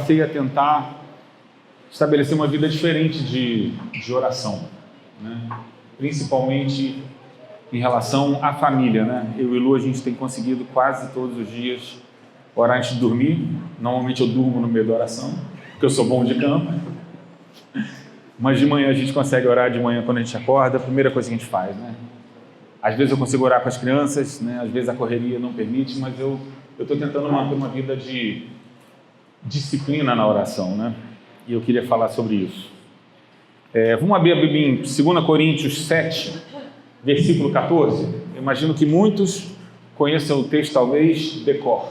passei a tentar estabelecer uma vida diferente de oração, né? Principalmente em relação à família, né? Eu e Lu, a gente tem conseguido quase todos os dias orar antes de dormir. Normalmente eu durmo no meio da oração, porque eu sou bom de cama. Mas de manhã a gente consegue orar, de manhã quando a gente acorda, a primeira coisa que a gente faz, né? Às vezes eu consigo orar com as crianças, né? Às vezes a correria não permite, mas eu estou tentando manter uma vida de disciplina na oração, né? E eu queria falar sobre isso. Vamos abrir a Bíblia em 2 Coríntios 7, versículo 14. Eu imagino que muitos conheçam o texto, talvez, de cor.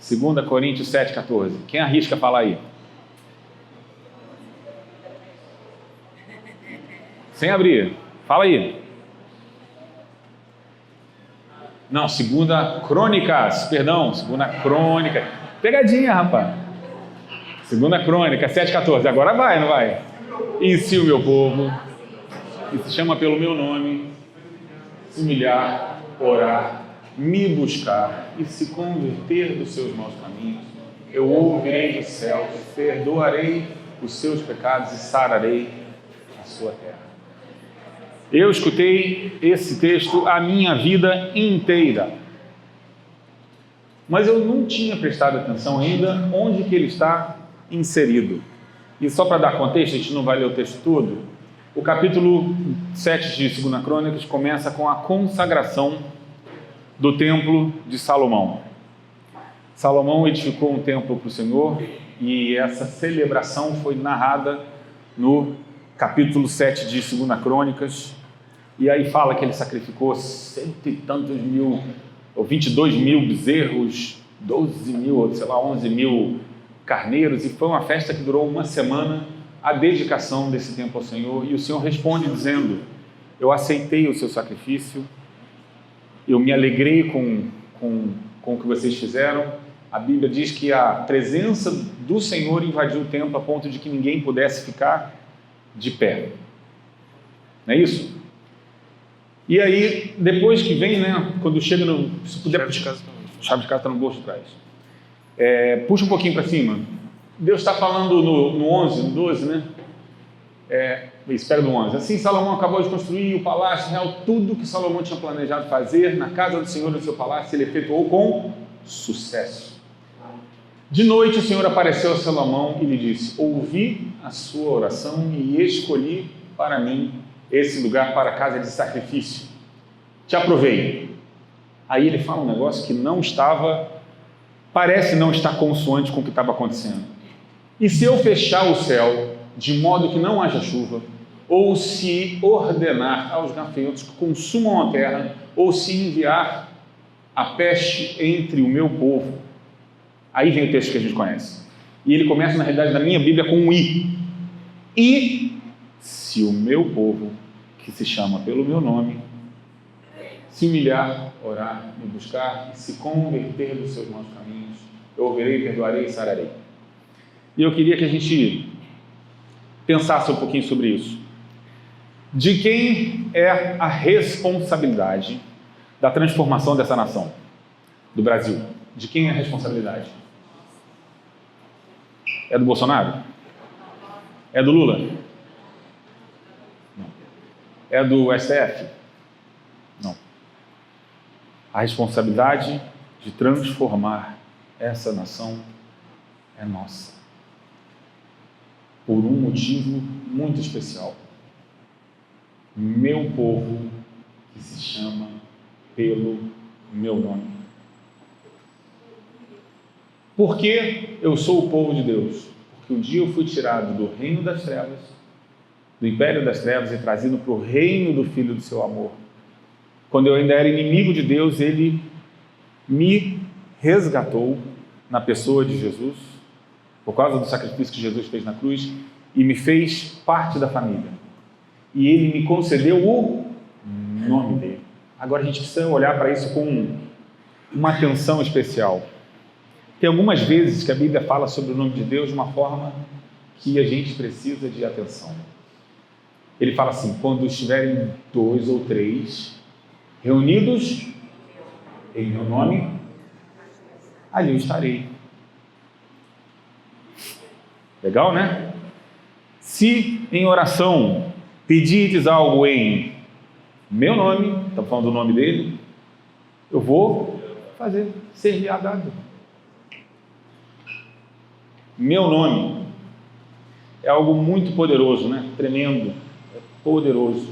2 Coríntios 7, 14. Quem arrisca falar aí? Sem abrir. Fala aí. Não, 2 Crônicas, perdão, 2 Crônica. Pegadinha, rapaz. 2 Crônica, 7,14. Agora vai, não vai? E se o meu povo, que se chama pelo meu nome, se humilhar, orar, me buscar e se converter dos seus maus caminhos, eu ouvirei dos céus, perdoarei os seus pecados e sararei a sua terra. Eu escutei esse texto a minha vida inteira, mas eu não tinha prestado atenção ainda onde que ele está inserido. E só para dar contexto, a gente não vai ler o texto todo. O capítulo 7 de 2 Crônicas começa com a consagração do templo de Salomão. Salomão edificou um templo para o Senhor e essa celebração foi narrada no capítulo 7 de 2 Crônicas. E aí fala que ele sacrificou 100 e tantos mil, ou 22 mil bezerros, 12 mil, sei lá, 11 mil carneiros, e foi uma festa que durou uma semana, a dedicação desse templo ao Senhor. E o Senhor responde dizendo: eu aceitei o seu sacrifício, eu me alegrei com o que vocês fizeram. A Bíblia diz que a presença do Senhor invadiu o templo a ponto de que ninguém pudesse ficar de pé. Não é isso? E aí, depois que vem, né, quando chega no... Se puder, chave de casa está no bolso de trás. Puxa um pouquinho para cima. Deus está falando no 11, no 12, né? Espera do 11. Assim Salomão acabou de construir o palácio real, tudo que Salomão tinha planejado fazer na casa do Senhor, no seu palácio, ele efetuou com sucesso. De noite o Senhor apareceu a Salomão e lhe disse: ouvi a sua oração e escolhi para mim esse lugar para a casa de sacrifício. Te aprovei. Aí ele fala um negócio que não estava, parece não estar consoante com o que estava acontecendo. E se eu fechar o céu de modo que não haja chuva, ou se ordenar aos gafanhotos que consumam a terra, ou se enviar a peste entre o meu povo. Aí vem o texto que a gente conhece. E ele começa, na realidade, na minha Bíblia com um I. E se o meu povo, que se chama pelo meu nome, se humilhar, orar, me buscar e se converter dos seus maus caminhos, eu ouvirei, perdoarei e sararei. E eu queria que a gente pensasse um pouquinho sobre isso. De quem é a responsabilidade da transformação dessa nação, do Brasil? De quem é a responsabilidade? É do Bolsonaro? É do Lula? Não. É do STF? Não. A responsabilidade de transformar essa nação é nossa. Por um motivo muito especial. Meu povo, que se chama pelo meu nome. Por que eu sou o povo de Deus? Porque um dia eu fui tirado do reino das trevas, do império das trevas, e trazido para o reino do Filho do seu amor. Quando eu ainda era inimigo de Deus, Ele me resgatou na pessoa de Jesus, por causa do sacrifício que Jesus fez na cruz, e me fez parte da família. E Ele me concedeu o nome dEle. Agora a gente precisa olhar para isso com uma atenção especial. Tem algumas vezes que a Bíblia fala sobre o nome de Deus de uma forma que a gente precisa de atenção. Ele fala assim: quando estiverem 2 ou 3 reunidos em meu nome, ali eu estarei. Legal, né? Se em oração pedirdes algo em meu nome, estamos falando do nome dele, eu vou fazer, ser-lhe-á dado. Meu nome é algo muito poderoso, né? Tremendo, é poderoso.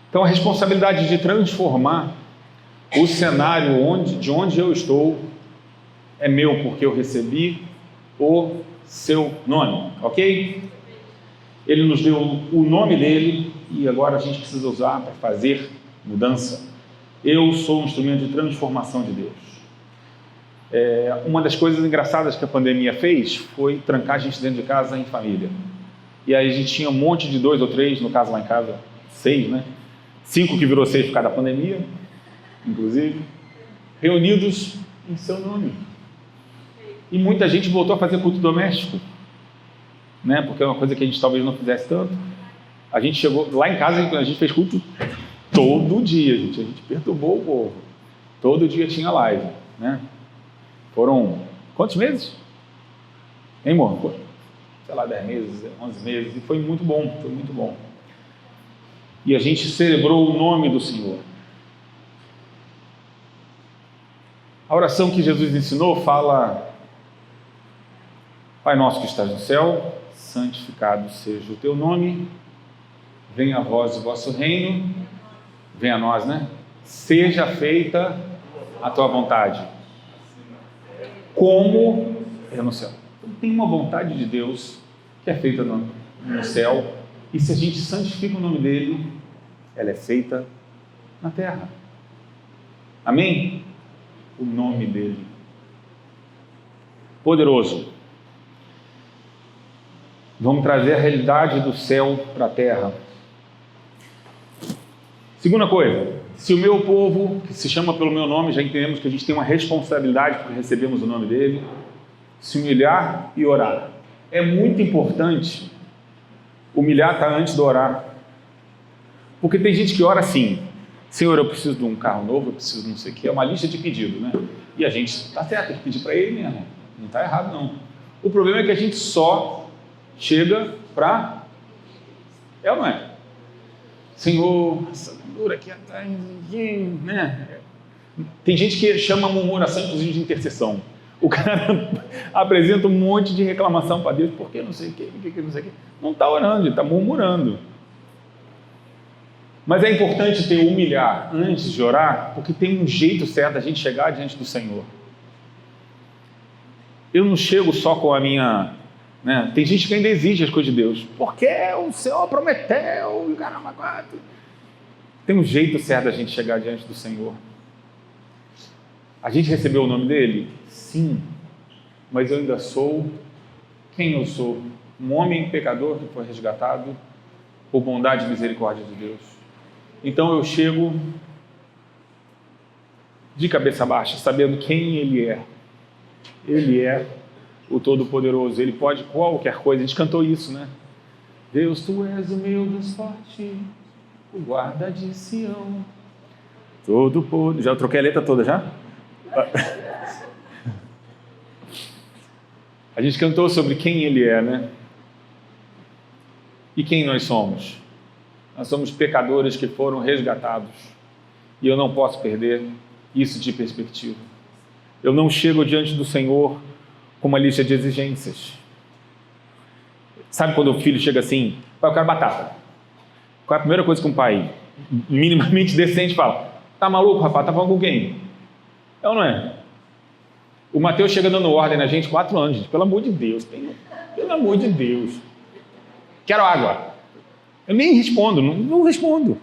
Então a responsabilidade de transformar o cenário de onde eu estou é meu, porque eu recebi o seu nome, ok? Ele nos deu o nome dele e agora a gente precisa usar para fazer mudança. Eu sou um instrumento de transformação de Deus. Uma das coisas engraçadas que a pandemia fez foi trancar a gente dentro de casa em família. E aí a gente tinha um monte de 2 ou 3, no caso lá em casa, 6, né? 5 que virou 6 por causa da pandemia, inclusive, reunidos em seu nome. E muita gente voltou a fazer culto doméstico, né? Porque é uma coisa que a gente talvez não fizesse tanto. A gente chegou, lá em casa a gente fez culto todo dia, gente. A gente perturbou o povo. Todo dia tinha live, né? Foram quantos meses? Hein, amor? Sei lá, 10 meses, 11 meses, e foi muito bom, foi muito bom. E a gente celebrou o nome do Senhor. A oração que Jesus ensinou fala: Pai nosso que estás no céu, santificado seja o teu nome, venha a vós o vosso reino, venha a nós, né? Seja feita a tua vontade, como é no céu. Tem uma vontade de Deus que é feita no céu, e se a gente santifica o nome dele, ela é feita na terra. Amém? O nome dele. Poderoso. Vamos trazer a realidade do céu para a terra. Segunda coisa, se o meu povo, que se chama pelo meu nome, já entendemos que a gente tem uma responsabilidade porque recebemos o nome dele, se humilhar e orar. É muito importante humilhar tá antes de orar. Porque tem gente que ora assim: Senhor, eu preciso de um carro novo, eu preciso de não sei o que, é uma lista de pedido, né? E a gente está certo, tem que pedir para ele mesmo, não está errado não. O problema é que a gente só chega para... É ou não é? Senhor, essa dura aqui atrás, né? Tem gente que chama a murmuração, inclusive, de intercessão. O cara apresenta um monte de reclamação para Deus, porque não sei o que, não sei o que. Não está orando, ele está murmurando. Mas é importante ter humilhar antes de orar, porque tem um jeito certo da gente chegar diante do Senhor. Eu não chego só com a minha... Né? Tem gente que ainda exige as coisas de Deus. Porque o Senhor prometeu, caramba, quatro. Tem um jeito certo da gente chegar diante do Senhor. A gente recebeu o nome dele? Sim. Mas eu ainda sou quem eu sou. Um homem pecador que foi resgatado por bondade e misericórdia de Deus. Então eu chego de cabeça baixa, sabendo quem ele é. Ele é o Todo-Poderoso, ele pode qualquer coisa. A gente cantou isso, né? Deus, tu és o meu Deus forte, o guarda de Sião, Todo-Poderoso. Já troquei a letra toda, já? A gente cantou sobre quem ele é, né? E quem nós somos? Nós somos pecadores que foram resgatados. E eu não posso perder isso de perspectiva. Eu não chego diante do Senhor com uma lista de exigências. Sabe quando o filho chega assim: pai, eu quero batata. Qual é a primeira coisa que um pai minimamente decente fala? Tá maluco, rapaz? Tá falando com quem? É ou não é? O Mateus chega dando ordem na gente 4 anos, gente. Pelo amor de Deus. Pelo amor de Deus. Quero água. Eu nem respondo, não respondo.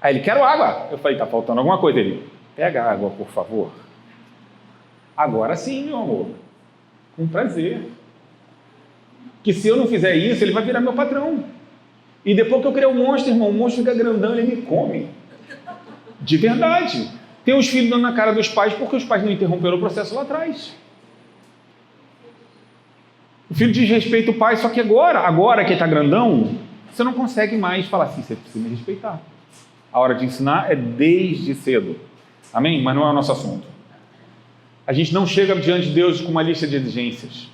Aí ele, quero água. Eu falei, tá faltando alguma coisa. Ele, pega a água, por favor. Agora sim, meu amor. Com prazer. Que se eu não fizer isso, ele vai virar meu patrão. E depois que eu criei um monstro, irmão, o monstro fica grandão, ele me come. De verdade. Tem os filhos dando na cara dos pais porque os pais não interromperam o processo lá atrás. O filho diz respeito ao pai, só que agora que está grandão, você não consegue mais falar assim, você precisa me respeitar. A hora de ensinar é desde cedo. Amém? Mas não é o nosso assunto. A gente não chega diante de Deus com uma lista de exigências.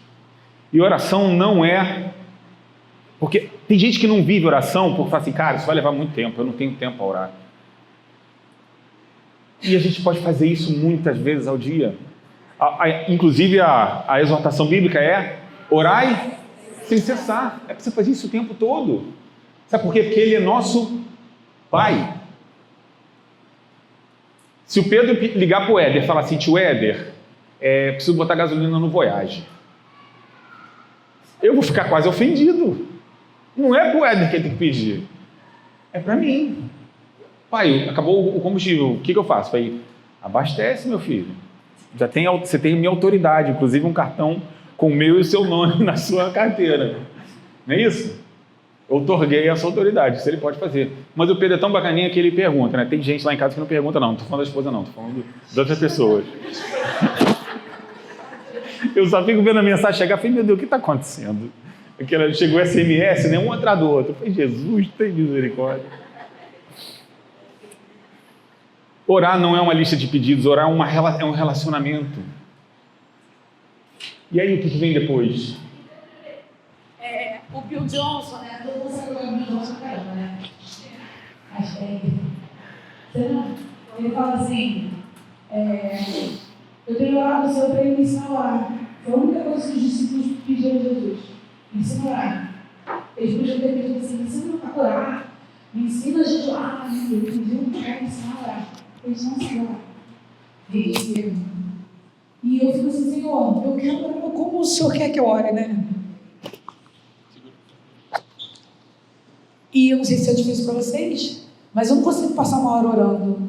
E oração não é... Porque tem gente que não vive oração porque fala assim, cara, isso vai levar muito tempo, eu não tenho tempo para orar. E a gente pode fazer isso muitas vezes ao dia. Inclusive a exortação bíblica é orai sem cessar. É para você fazer isso o tempo todo. Sabe por quê? Porque Ele é nosso Pai. Se o Pedro ligar para o Éder e falar assim, tio Éder, preciso botar gasolina no Voyage, eu vou ficar quase ofendido. Não é para o Éder que ele tem que pedir, é para mim. Pai, acabou o combustível, o que eu faço? Pai, abastece, meu filho. Você tem minha autoridade, inclusive um cartão com o meu e o seu nome na sua carteira. Não é isso? Eu outorguei essa autoridade, isso ele pode fazer. Mas o Pedro é tão bacaninha que ele pergunta, né? Tem gente lá em casa que não pergunta, não estou falando da esposa, não, estou falando de outras pessoas. Eu só fico vendo a mensagem chegar e falei, meu Deus, o que está acontecendo? Chegou SMS, né? Um atrás do outro. Eu falei, Jesus, tem misericórdia. Orar não é uma lista de pedidos, orar é um relacionamento. E aí, o que vem depois? O Bill Johnson, né? Todo mundo sabe o Bill Johnson, caramba, né? Acho que é ele. Ele fala assim, eu tenho orado ao Senhor para Ele me ensinar a orar. Foi a única coisa que os discípulos pediram a Jesus. Me ensina a orar. Eles podiam ter pedido assim, me ensina a orar. Me ensina a jejuar. Eles pediram para me ensinar a orar. Eles não sabem orar. E eu fico assim, Senhor, eu quero orar como o Senhor quer que eu ore, né? E eu não sei se é difícil para vocês, mas eu não consigo passar uma hora orando.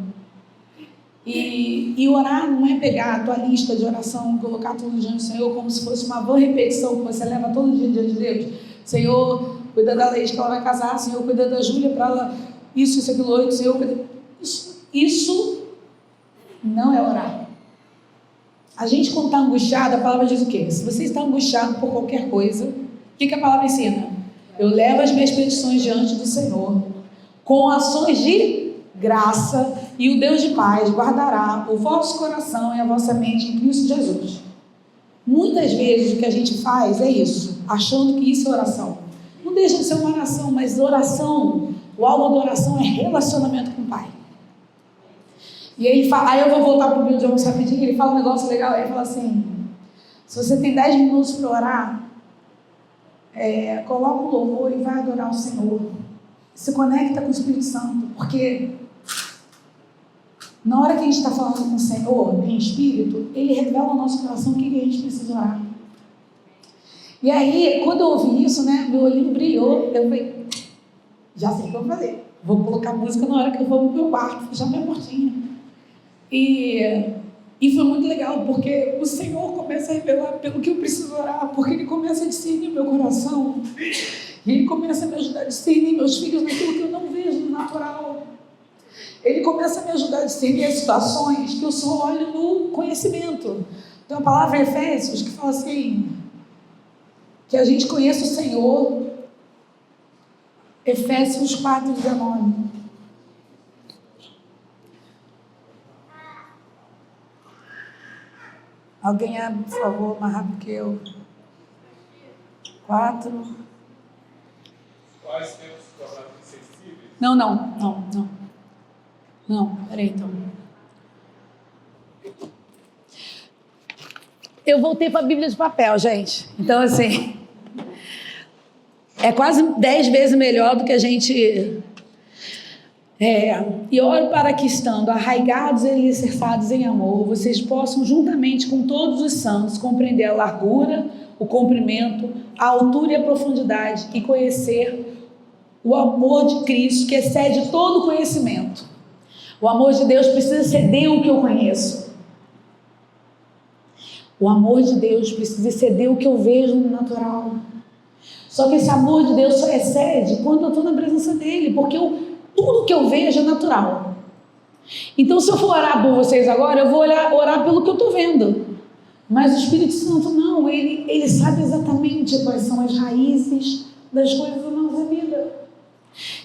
E orar não é pegar a tua lista de oração, colocar tudo diante do Senhor como se fosse uma vã repetição que você leva todo dia diante de Deus. Senhor, cuida da Leite que ela vai casar. Senhor, cuida da Júlia para ela isso, aquilo, outro. Senhor, cuida... Isso não é orar. A gente, quando está angustiado, a palavra diz o quê? Se você está angustiado por qualquer coisa, o que a palavra ensina? Eu levo as minhas petições diante do Senhor, com ações de graça, e o Deus de paz guardará o vosso coração e a vossa mente em Cristo Jesus. Muitas vezes o que a gente faz é isso, achando que isso é oração. Não deixa de ser uma oração, mas oração, o alvo da oração é relacionamento com o Pai. E aí ele fala, aí eu vou voltar para o Bill Johnson rapidinho, ele fala um negócio legal, ele fala assim, se você tem 10 minutos para orar, coloca o louvor e vai adorar o Senhor. Se conecta com o Espírito Santo, porque na hora que a gente está falando com o Senhor, em espírito, Ele revela ao nosso coração o que a gente precisa orar. E aí, quando eu ouvi isso, né, meu olhinho brilhou, eu falei, já sei o que eu vou fazer. Vou colocar música na hora que eu vou pro meu quarto, fechar minha portinha. E foi muito legal, porque o Senhor começa a revelar pelo que eu preciso orar, porque Ele começa a discernir meu coração, e Ele começa a me ajudar a discernir meus filhos naquilo que eu não vejo no natural. Ele começa a me ajudar a discernir as situações que eu só olho no conhecimento. Tem uma palavra em Efésios que fala assim, que a gente conheça o Senhor, Efésios 4:19. Alguém abre, por favor, mais rápido que eu. 4. Quais temos se tornado insensíveis? Não, peraí então. Eu voltei para a Bíblia de papel, gente. Então, assim, é quase 10 vezes melhor do que a gente... E oro para que, estando arraigados e alicerçados em amor, vocês possam, juntamente com todos os santos, compreender a largura, o comprimento, a altura e a profundidade, e conhecer o amor de Cristo, que excede todo conhecimento. O amor de Deus precisa exceder o que eu conheço. O amor de Deus precisa exceder o que eu vejo no natural. Só que esse amor de Deus só excede quando eu estou na presença dEle, porque tudo que eu vejo é natural. Então, se eu for orar por vocês agora, eu vou orar pelo que eu estou vendo. Mas o Espírito Santo não, ele sabe exatamente quais são as raízes das coisas da nossa vida.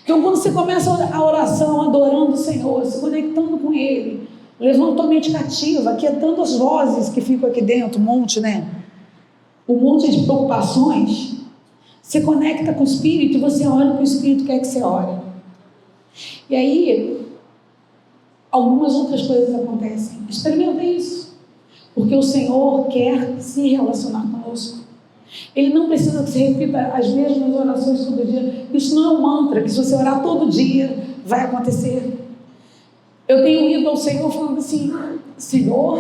Então, quando você começa a oração adorando o Senhor, se conectando com Ele, levando a tua mente cativa, aquietando as vozes que ficam aqui dentro, um monte, né? um monte de preocupações, você conecta com o Espírito e você ora o que o Espírito quer que você ore. E aí, algumas outras coisas acontecem. Experimenta isso. Porque o Senhor quer se relacionar conosco. Ele não precisa que você repita as mesmas orações todo dia. Isso não é um mantra, que se você orar todo dia, vai acontecer. Eu tenho ido ao Senhor falando assim: Senhor,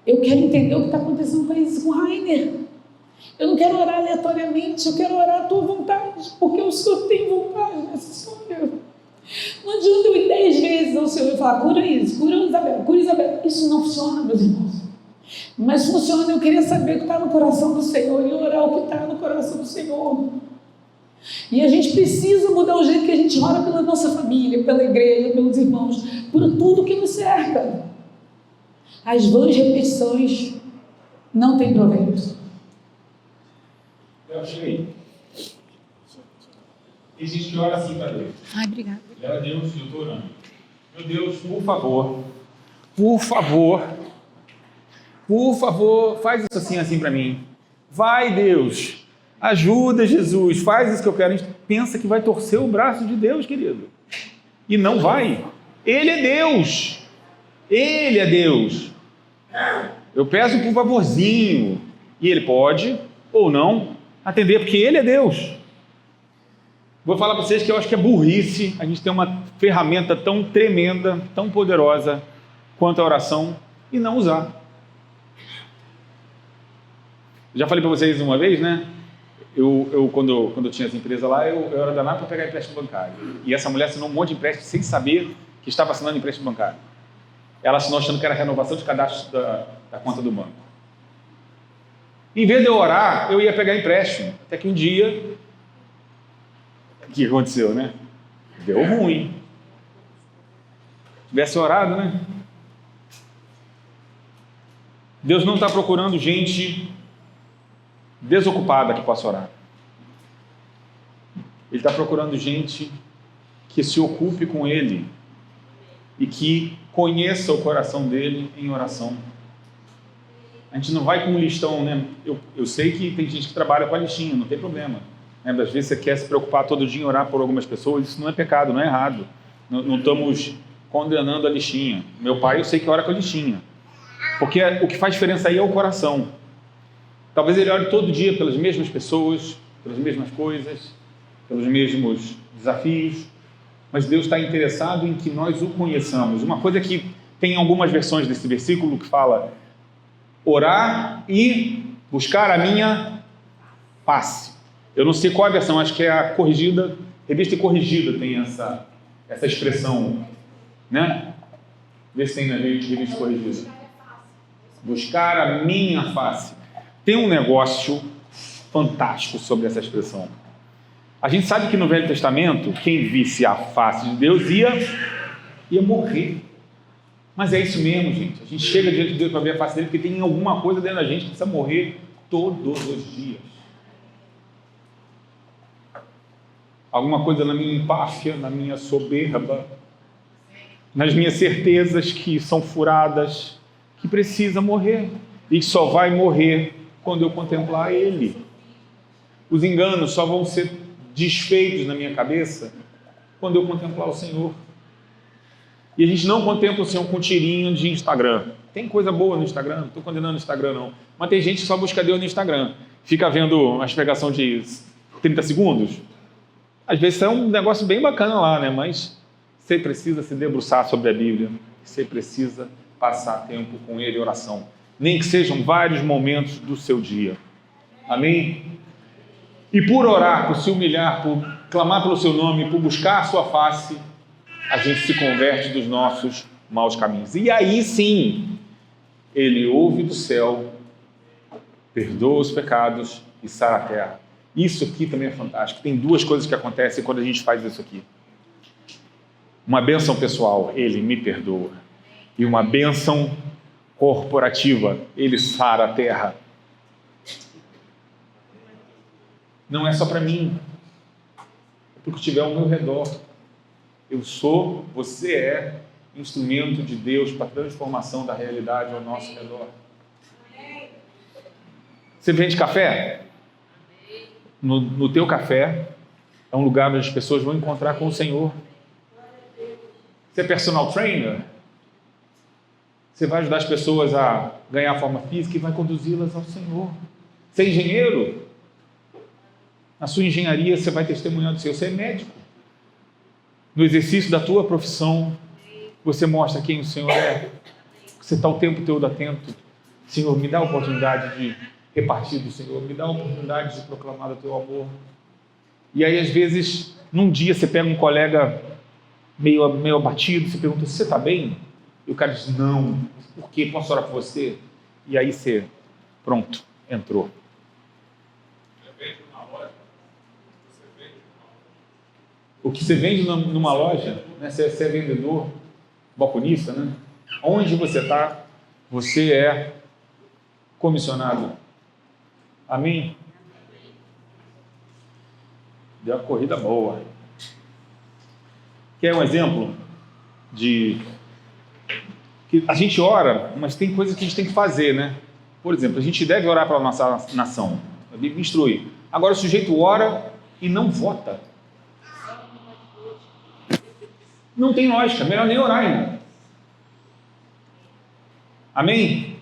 eu quero entender o que está acontecendo com o Rainer. Eu não quero orar aleatoriamente, eu quero orar a tua vontade, porque o Senhor tem vontade nessa história. Não adianta eu ir 10 vezes ao Senhor e falar: cura isso, cura Isabel, cura Isabel. Isso não funciona, meus irmãos. Mas funciona eu querer saber o que está no coração do Senhor e orar o que está no coração do Senhor. E a gente precisa mudar o jeito que a gente ora pela nossa família, pela igreja, pelos irmãos, por tudo que nos cerca. As vãs repetições não têm proveito. Eu cheguei. Tem gente que ora assim para Deus. Ai, obrigada. Glória a Deus, eu estou orando. Meu Deus, por favor, faz isso assim para mim. Vai, Deus, ajuda, Jesus, faz isso que eu quero. A gente pensa que vai torcer o braço de Deus, querido. E não vai. Ele é Deus. Ele é Deus. Eu peço por favorzinho. E Ele pode, ou não, atender, porque Ele é Deus. Vou falar para vocês que eu acho que é burrice a gente ter uma ferramenta tão tremenda, tão poderosa quanto a oração e não usar. Já falei para vocês uma vez, né? Quando eu tinha essa empresa lá, eu era danado para pegar empréstimo bancário. E essa mulher assinou um monte de empréstimo sem saber que estava assinando empréstimo bancário. Ela assinou achando que era renovação de cadastro da conta do banco. Em vez de eu orar, eu ia pegar empréstimo. Até que um dia, o que aconteceu, né? Deu ruim. Se tivesse orado, né? Deus não está procurando gente desocupada que possa orar. Ele está procurando gente que se ocupe com Ele e que conheça o coração dele em oração. A gente não vai com um listão, né? Eu sei que tem gente que trabalha com a listinha, não tem problema. Né? Às vezes você quer se preocupar todo dia em orar por algumas pessoas, isso não é pecado, não é errado. Não estamos condenando a listinha. Meu pai, eu sei que ora com a listinha. Porque o que faz diferença aí é o coração. Talvez ele ore todo dia pelas mesmas pessoas, pelas mesmas coisas, pelos mesmos desafios, mas Deus está interessado em que nós o conheçamos. Uma coisa que tem algumas versões desse versículo que fala: orar e buscar a minha face. Eu não sei qual a versão, acho que é a corrigida, Revista e Corrigida tem essa expressão, né? Vê se tem na Revista e Corrigida. Buscar a minha face. Tem um negócio fantástico sobre essa expressão. A gente sabe que no Velho Testamento, quem visse a face de Deus ia morrer. Mas é isso mesmo, gente. A gente chega diante de Deus para ver a face dele porque tem alguma coisa dentro da gente que precisa morrer todos os dias. Alguma coisa na minha empáfia, na minha soberba, nas minhas certezas que são furadas, que precisa morrer. E só vai morrer quando eu contemplar Ele. Os enganos só vão ser desfeitos na minha cabeça quando eu contemplar o Senhor. E a gente não contempla o Senhor com tirinho de Instagram. Tem coisa boa no Instagram, não estou condenando o Instagram não, mas tem gente que só busca Deus no Instagram, fica vendo uma pregação de 30 segundos. Às vezes é um negócio bem bacana lá, né? Mas você precisa se debruçar sobre a Bíblia, você precisa passar tempo com Ele em oração, nem que sejam vários momentos do seu dia. Amém? E por orar, por se humilhar, por clamar pelo seu nome, por buscar a sua face, a gente se converte dos nossos maus caminhos. E aí sim, Ele ouve do céu, perdoa os pecados e sara a terra. Isso aqui também é fantástico. Tem duas coisas que acontecem quando a gente faz isso aqui. Uma bênção pessoal, Ele me perdoa. E uma bênção corporativa, Ele sara a terra. Não é só para mim, é porque estiver ao meu redor. Você é instrumento de Deus para a transformação da realidade ao nosso redor. Você vende café? No teu café é um lugar onde as pessoas vão encontrar com o Senhor. Você é personal trainer? Você vai ajudar as pessoas a ganhar forma física e vai conduzi-las ao Senhor. Você é engenheiro? Na sua engenharia você vai testemunhar do Senhor. Você é médico? No exercício da tua profissão, você mostra quem o Senhor é. Você está o tempo todo atento. Senhor, me dá a oportunidade de repartir do Senhor. Me dá a oportunidade de proclamar o teu amor. E aí, às vezes, num dia você pega um colega meio abatido, você pergunta, você está bem? E o cara diz, não. Por quê? Posso orar por você? E aí você, pronto, entrou. O que você vende numa loja, né? Você é vendedor, balconista, né? Onde você está, você é comissionado. Amém? Deu uma corrida boa. Quer um exemplo de que a gente ora, mas tem coisas que a gente tem que fazer, né? Por exemplo, a gente deve orar pela nossa nação. A Bíblia instrui. Agora o sujeito ora e não vota. Não tem lógica, melhor nem orar, irmão. Amém?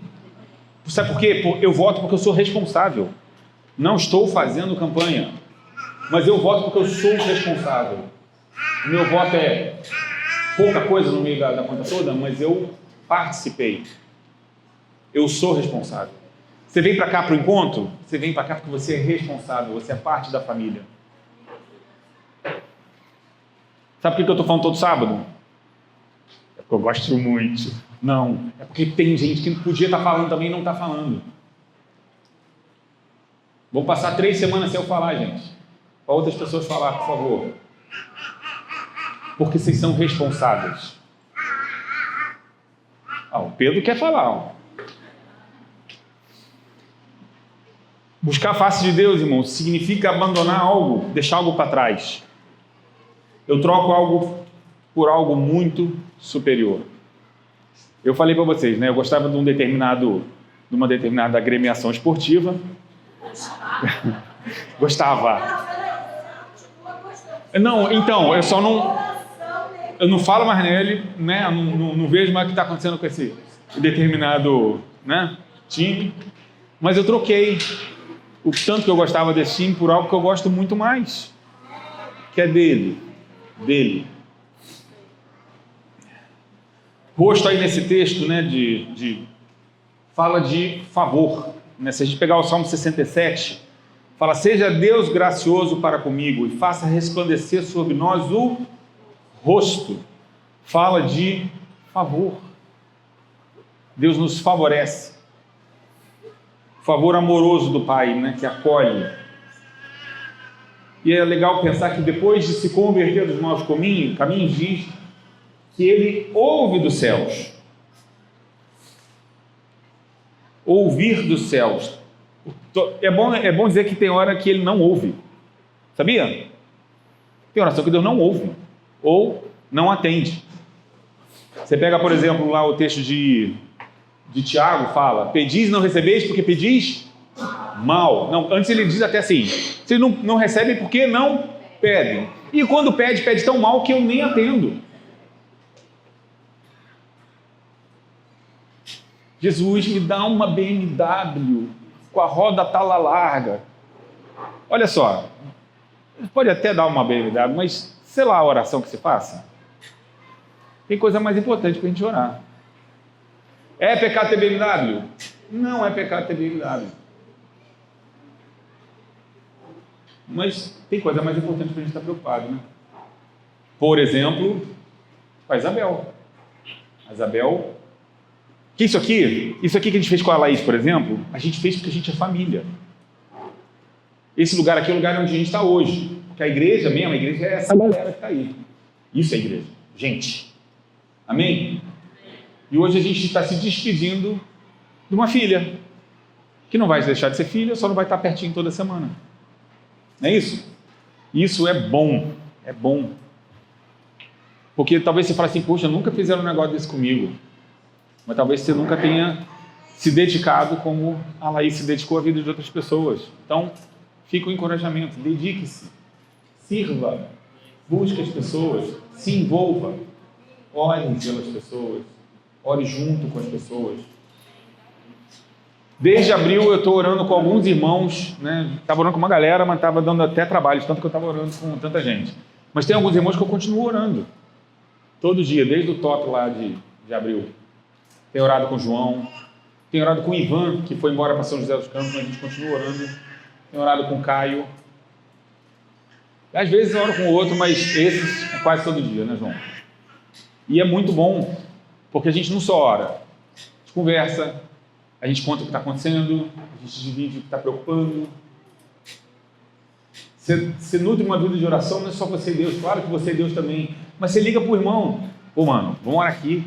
Sabe por quê? Eu voto porque eu sou responsável. Não estou fazendo campanha, mas eu voto porque eu sou responsável. O meu voto é pouca coisa no meio da conta toda, mas eu participei. Eu sou responsável. Você vem para cá para o encontro? Você vem para cá porque você é responsável, você é parte da família. Sabe por que eu estou falando todo sábado? É porque eu gosto muito. Não, é porque tem gente que podia estar falando também e não está falando. Vou passar 3 semanas sem eu falar, gente. Para outras pessoas falar, por favor. Porque vocês são responsáveis. O Pedro quer falar. Buscar a face de Deus, irmão, significa abandonar algo, deixar algo para trás. Eu troco algo por algo muito superior. Eu falei para vocês, né? Eu gostava de uma determinada agremiação esportiva. Gostava. Não, então, eu não falo mais nele, né? Não vejo mais o que está acontecendo com esse determinado, né, time. Mas eu troquei o tanto que eu gostava desse time por algo que eu gosto muito mais, que é dele. Rosto aí nesse texto, né, fala de favor, né? Se a gente pegar o Salmo 67, fala, seja Deus gracioso para comigo e faça resplandecer sobre nós o rosto. Fala de favor. Deus nos favorece. O favor amoroso do Pai, né, que acolhe. E é legal pensar que depois de se converter dos maus caminhos, diz que ele ouve dos céus. Ouvir dos céus. É bom dizer que tem hora que ele não ouve. Sabia? Tem oração que Deus não ouve ou não atende. Você pega, por exemplo, lá o texto de Tiago, fala, pedis e não recebeis porque pedis mal. Não, antes ele diz até assim, vocês não recebem porque não pedem. E quando pede tão mal que eu nem atendo. Jesus, me dá uma BMW com a roda tala larga. Olha só, pode até dar uma BMW, mas sei lá a oração que se faça. Tem coisa mais importante para a gente orar. É pecado ter BMW? Não é pecado ter BMW. Mas tem coisa mais importante para a gente estar preocupado, né? Por exemplo, com a Isabel. A Isabel... Que isso aqui que a gente fez com a Laís, por exemplo, a gente fez porque a gente é família. Esse lugar aqui é o lugar onde a gente está hoje. Porque a igreja é essa galera que está aí. Isso é igreja. Gente. Amém? E hoje a gente está se despedindo de uma filha, que não vai deixar de ser filha, só não vai estar pertinho toda semana. Não é isso? Isso é bom. É bom. Porque talvez você fale assim, poxa, nunca fizeram um negócio desse comigo. Mas talvez você nunca tenha se dedicado como a Laís se dedicou à vida de outras pessoas. Então, fica o encorajamento, dedique-se, sirva, busque as pessoas, se envolva, ore pelas pessoas, ore junto com as pessoas. Desde abril eu estou orando com alguns irmãos, né? Estava orando com uma galera, mas estava dando até trabalho, tanto que eu estava orando com tanta gente. Mas tem alguns irmãos que eu continuo orando, todo dia, desde o top lá de abril. Tenho orado com o João, tenho orado com o Ivan, que foi embora para São José dos Campos, mas a gente continua orando. Tenho orado com o Caio. Às vezes eu oro com o outro, mas esses é quase todo dia, né, João? E é muito bom, porque a gente não só ora, a gente conversa, a gente conta o que está acontecendo, a gente divide o que está preocupando. Você nutre uma vida de oração, não é só você e Deus, claro que você e Deus também, mas você liga para o irmão, pô, mano, vamos orar aqui.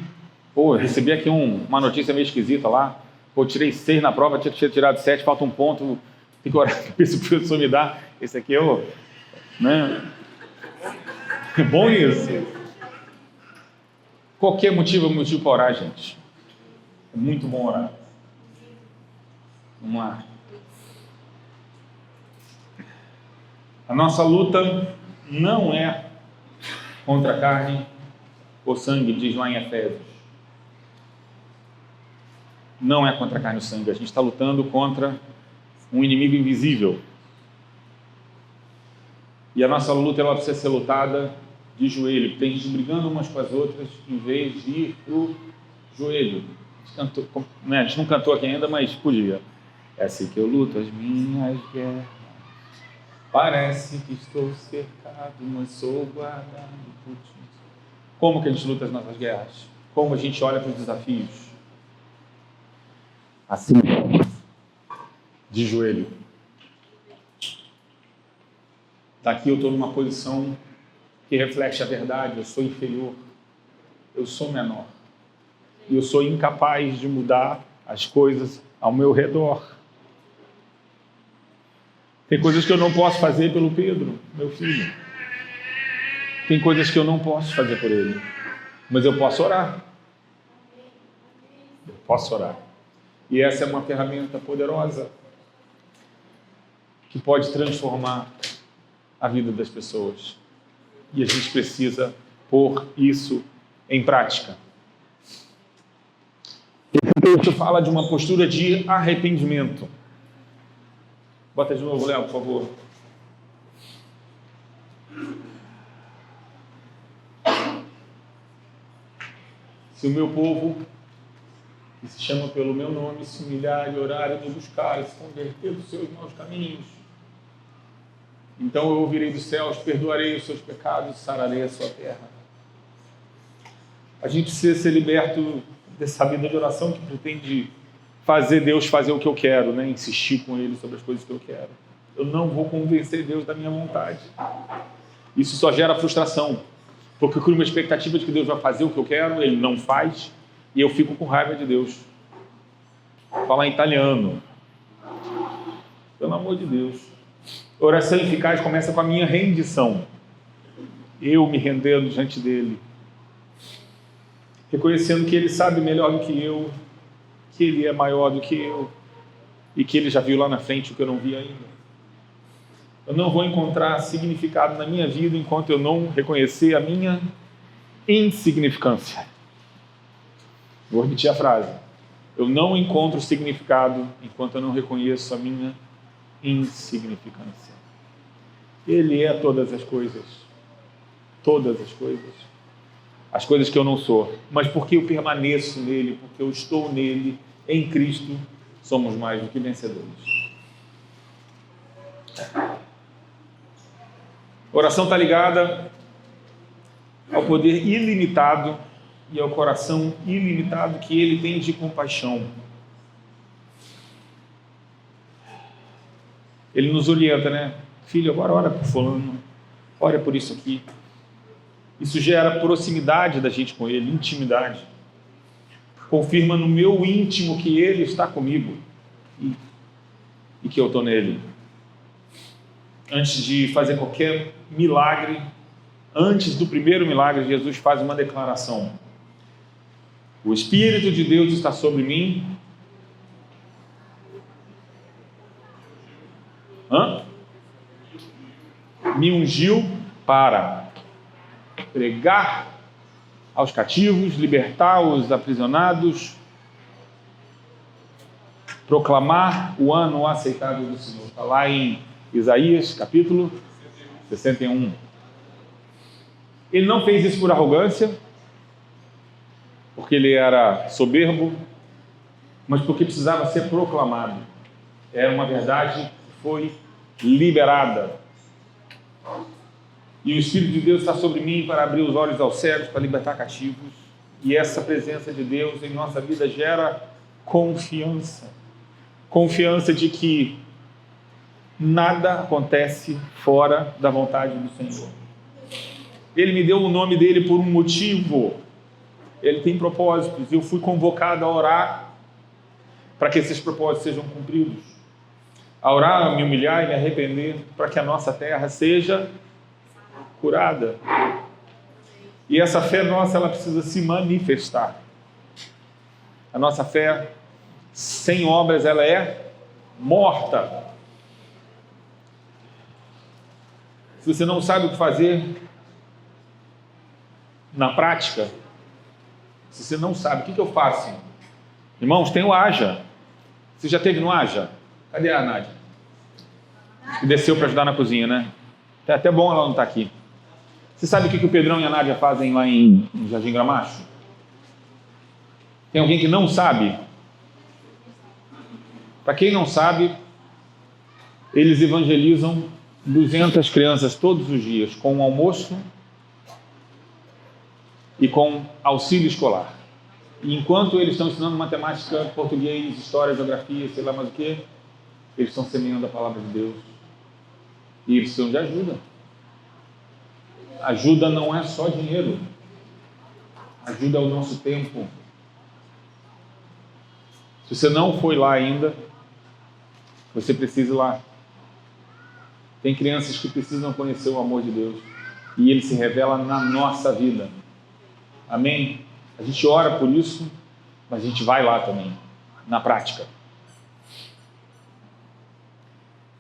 Pô, recebi aqui uma notícia meio esquisita lá, pô, tirei 6 na prova, tinha tirado 7, falta um ponto, tem que orar, esse professor me dá, esse aqui eu, né? É bom isso. Qualquer motivo é um motivo para orar, gente. É muito bom orar. Vamos lá. A nossa luta não é contra a carne ou sangue, diz lá em Efésios. Não é contra a carne ou sangue. A gente está lutando contra um inimigo invisível. E a nossa luta ela precisa ser lutada de joelho. Tem gente brigando umas com as outras em vez de ir para o joelho. A gente não cantou aqui ainda, mas podia. É assim que eu luto as minhas guerras. Parece que estou cercado, mas sou guardado por ti. Como que a gente luta as nossas guerras? Como a gente olha para os desafios? Assim, de joelho. Daqui eu estou numa posição que reflete a verdade. Eu sou inferior, eu sou menor. E eu sou incapaz de mudar as coisas ao meu redor. Tem coisas que eu não posso fazer pelo Pedro, meu filho. Tem coisas que eu não posso fazer por ele. Mas eu posso orar. Eu posso orar. E essa é uma ferramenta poderosa que pode transformar a vida das pessoas. E a gente precisa pôr isso em prática. Esse texto fala de uma postura de arrependimento. Bota de novo, Léo, por favor. Se o meu povo, que se chama pelo meu nome, se humilhar e orar e me buscar e se converter dos seus maus caminhos, então eu ouvirei dos céus, perdoarei os seus pecados e sararei a sua terra. A gente precisa ser liberto dessa vida de oração que pretende fazer Deus fazer o que eu quero, né? Insistir com Ele sobre as coisas que eu quero. Eu não vou convencer Deus da minha vontade. Isso só gera frustração, porque eu crio uma expectativa de que Deus vai fazer o que eu quero, Ele não faz, e eu fico com raiva de Deus. Vou falar em italiano. Pelo amor de Deus. A oração eficaz começa com a minha rendição. Eu me rendendo diante dEle. Reconhecendo que Ele sabe melhor do que eu, que Ele é maior do que eu e que Ele já viu lá na frente o que eu não vi ainda. Eu não vou encontrar significado na minha vida enquanto eu não reconhecer a minha insignificância. Vou repetir a frase. Eu não encontro significado enquanto eu não reconheço a minha insignificância. Ele é todas as coisas. Todas as coisas. As coisas que eu não sou, mas porque eu permaneço nele, porque eu estou nele, em Cristo, somos mais do que vencedores. A oração está ligada ao poder ilimitado e ao coração ilimitado que Ele tem de compaixão. Ele nos orienta, né? Filho, agora ora por fulano, ora por isso aqui. Isso gera proximidade da gente com Ele, intimidade. Confirma no meu íntimo que Ele está comigo e que eu estou nele. Antes de fazer qualquer milagre, antes do primeiro milagre, Jesus faz uma declaração. O Espírito de Deus está sobre mim, Me ungiu para pregar aos cativos, libertar os aprisionados, proclamar o ano aceitável do Senhor. Está lá em Isaías, capítulo 61. Ele não fez isso por arrogância, porque ele era soberbo, mas porque precisava ser proclamado. Era uma verdade que foi liberada. E o Espírito de Deus está sobre mim para abrir os olhos aos cegos, para libertar cativos. E essa presença de Deus em nossa vida gera confiança. Confiança de que nada acontece fora da vontade do Senhor. Ele me deu o nome dele por um motivo. Ele tem propósitos. Eu fui convocado a orar para que esses propósitos sejam cumpridos. A orar, a me humilhar e me arrepender para que a nossa terra seja curada. E essa fé nossa, ela precisa se manifestar. A nossa fé sem obras, ela é morta. Se você não sabe o que fazer na prática, se você não sabe, o que eu faço? Irmãos, tem o Haja. Você já esteve no Haja? Cadê a Nádia? Que desceu para ajudar na cozinha, né? É até bom ela não estar aqui. Você sabe o que o Pedrão e a Nádia fazem lá em Jardim Gramacho? Tem alguém que não sabe? Para quem não sabe, eles evangelizam 200 crianças todos os dias, com almoço e com auxílio escolar. E enquanto eles estão ensinando matemática, português, história, geografia, sei lá mais o que, eles estão semeando a palavra de Deus. E eles precisam de ajuda. Ajuda não é só dinheiro. Ajuda é o nosso tempo. Se você não foi lá ainda, você precisa ir lá. Tem crianças que precisam conhecer o amor de Deus. E ele se revela na nossa vida. Amém? A gente ora por isso, mas a gente vai lá também, na prática.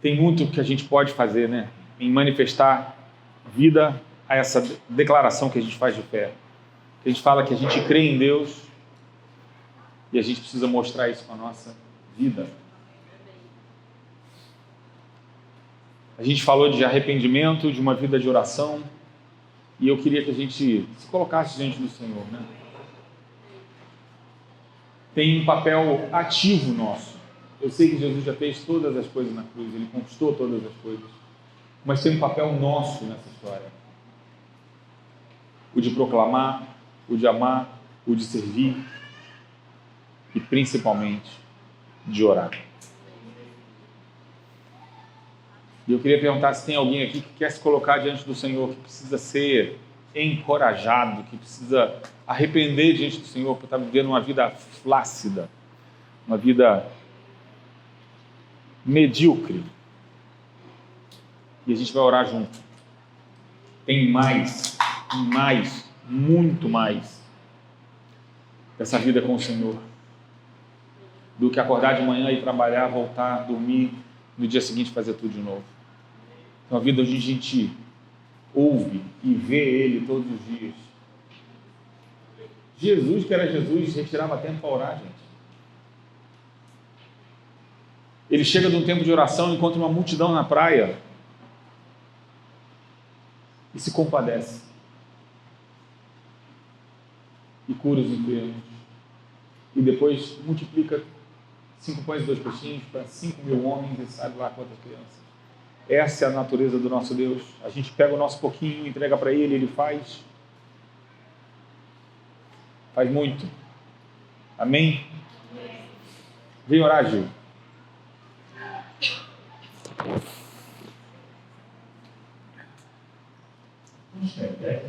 Tem muito que a gente pode fazer, né? Em manifestar vida a essa declaração que a gente faz de fé. A gente fala que a gente crê em Deus e a gente precisa mostrar isso com a nossa vida. A gente falou de arrependimento, de uma vida de oração, e eu queria que a gente se colocasse diante do Senhor, né? Tem um papel ativo nosso. Eu sei que Jesus já fez todas as coisas na cruz, ele conquistou todas as coisas, mas tem um papel nosso nessa história. O de proclamar, o de amar, o de servir e principalmente de orar. E eu queria perguntar se tem alguém aqui que quer se colocar diante do Senhor, que precisa ser encorajado, que precisa arrepender diante do Senhor por estar vivendo uma vida flácida, uma vida medíocre. E a gente vai orar junto. Tem mais, muito mais dessa vida com o Senhor do que acordar de manhã e trabalhar, voltar, dormir, no dia seguinte fazer tudo de novo. É uma vida onde a gente ouve e vê Ele todos os dias. Jesus, que era Jesus, retirava tempo para orar, gente. Ele chega de um tempo de oração, encontra uma multidão na praia e se compadece. E cura os enfermos. E depois multiplica 5 pães e 2 peixinhos para 5.000 homens e sabe lá quantas crianças. Essa é a natureza do nosso Deus. A gente pega o nosso pouquinho, entrega para Ele, Ele faz muito. Amém? Vem orar, Gil. Vamos ficar em pé.